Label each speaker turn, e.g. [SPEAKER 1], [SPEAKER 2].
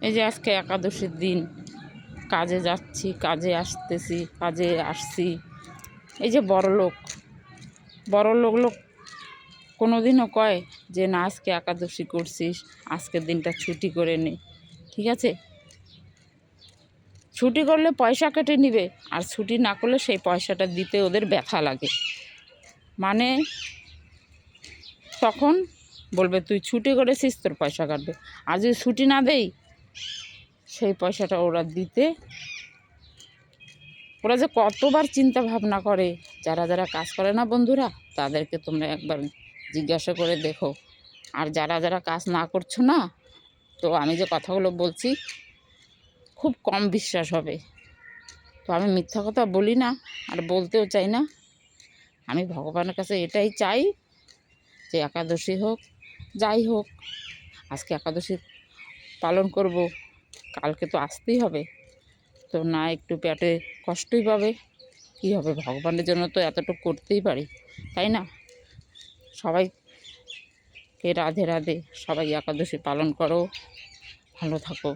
[SPEAKER 1] এই যে আজকে একাদশীর দিন, কাজে যাচ্ছি, কাজে আসতেছি, কাজে আসছি। এই যে বড় লোক কোনো দিনও কয় যে না আজকে একাদশী করছিস, আজকের দিনটা ছুটি করে নে। ঠিক আছে, ছুটি করলে পয়সা কেটে নিবে, আর ছুটি না করলে সেই পয়সাটা দিতে ওদের ব্যথা লাগে। মানে তখন বলবে তুই ছুটি করেছিস, তোর পয়সা কাটবে। আর যদি ছুটি না দেই, সেই পয়সাটা ওরা দিতে, ওরা যে কতবার চিন্তা ভাবনা করে। যারা যারা কাজ করে না বন্ধুরা, তাদেরকে তোমরা একবার জিজ্ঞাসা করে দেখো। আর যারা যারা কাজ না করছো না, তো আমি যে কথাগুলো বলছি খুব কম বিশ্বাস হবে। তো আমি মিথ্যা কথা বলি না, আর বলতেও চাই না। আমি ভগবানের কাছে এটাই চাই যে একাদশী হোক, যাই হোক, আজকে একাদশী পালন করব, কালকে তো আসতেই হবে। তো না একটু পেটে কষ্টই পাবে, কী হবে, ভগবানের জন্য তো এতটুকু করতেই পারি, তাই না? সবাইকে রাধে রাধে। সবাই একাদশী পালন করো, ভালো থাকো।